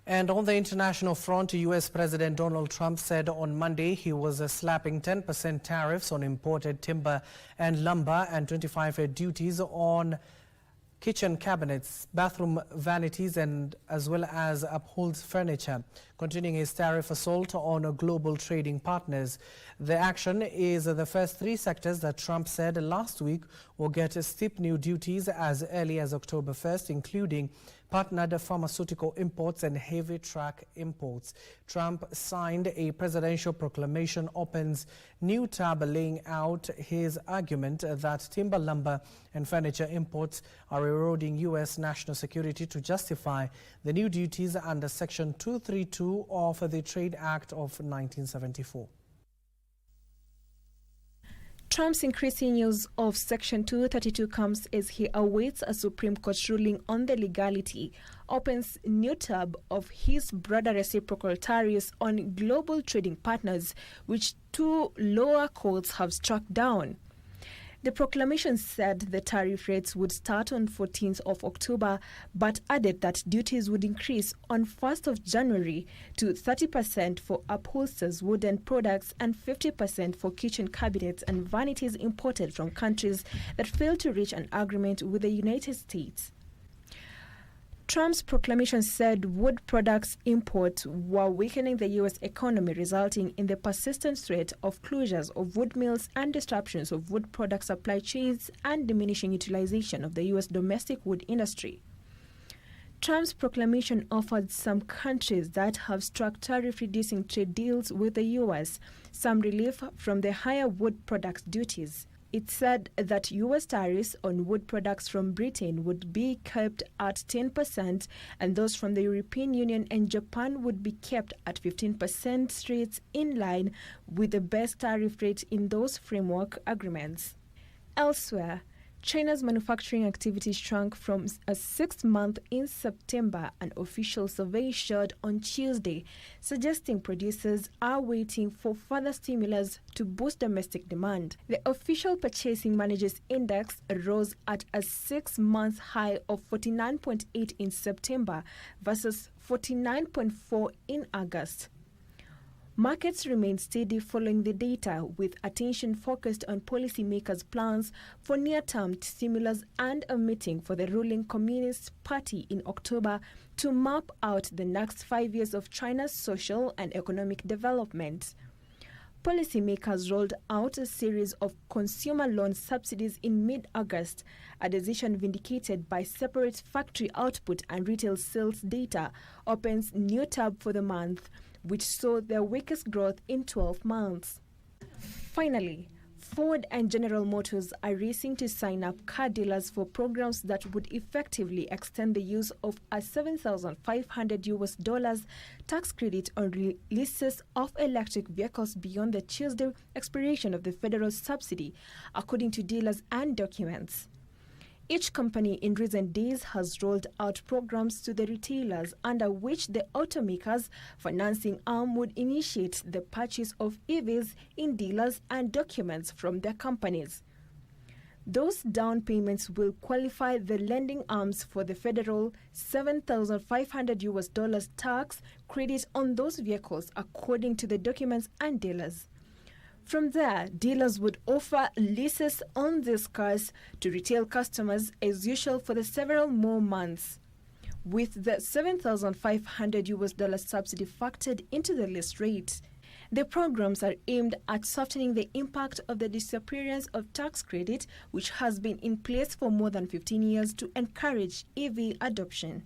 And on the international front, U.S. President Donald Trump said on Monday he was slapping 10% tariffs on imported timber and lumber and 25% duties on kitchen cabinets, bathroom vanities, and as well as upholstered furniture, continuing his tariff assault on global trading partners. The action is the first three sectors that Trump said last week will get steep new duties as early as October 1st, including partnered pharmaceutical imports and heavy truck imports. Trump signed a presidential proclamation opens new tab laying out his argument that timber, lumber and furniture imports are eroding U.S. national security to justify the new duties under Section 232 of the Trade Act of 1974. Trump's increasing use of Section 232 comes as he awaits a Supreme Court ruling on the legality, opens new tab of his broader reciprocal tariffs on global trading partners, which two lower courts have struck down. The proclamation said the tariff rates would start on 14th of October, but added that duties would increase on 1st of January to 30% for upholstered wooden products and 50% for kitchen cabinets and vanities imported from countries that failed to reach an agreement with the United States. Trump's proclamation said wood products imports were weakening the U.S. economy, resulting in the persistent threat of closures of wood mills and disruptions of wood product supply chains and diminishing utilization of the U.S. domestic wood industry. Trump's proclamation offered some countries that have struck tariff-reducing trade deals with the U.S. some relief from the higher wood products duties. It said that U.S. tariffs on wood products from Britain would be kept at 10% and those from the European Union and Japan would be kept at 15% rates in line with the best tariff rate in those framework agreements. Elsewhere, China's manufacturing activity shrunk from a sixth month in September, an official survey showed on Tuesday, suggesting producers are waiting for further stimulus to boost domestic demand. The official Purchasing Managers Index rose at a 6-month high of 49.8 in September versus 49.4 in August. Markets remain steady following the data, with attention focused on policymakers' plans for near-term stimulus and a meeting for the ruling Communist Party in October to map out the next 5 years of China's social and economic development. Policymakers rolled out a series of consumer loan subsidies in mid-August, a decision vindicated by separate factory output and retail sales data opens new tab for the month, which saw their weakest growth in 12 months. Finally, Ford and General Motors are racing to sign up car dealers for programs that would effectively extend the use of a $7,500 tax credit on releases of electric vehicles beyond the Tuesday expiration of the federal subsidy, according to dealers and documents. Each company in recent days has rolled out programs to the retailers under which the automakers' financing arm would initiate the purchase of EVs in dealers and documents from their companies. Those down payments will qualify the lending arms for the federal $7,500 tax credit on those vehicles, according to the documents and dealers. From there, dealers would offer leases on these cars to retail customers as usual for the several more months. With the $7,500 subsidy factored into the lease rate, the programs are aimed at softening the impact of the disappearance of tax credit, which has been in place for more than 15 years to encourage EV adoption.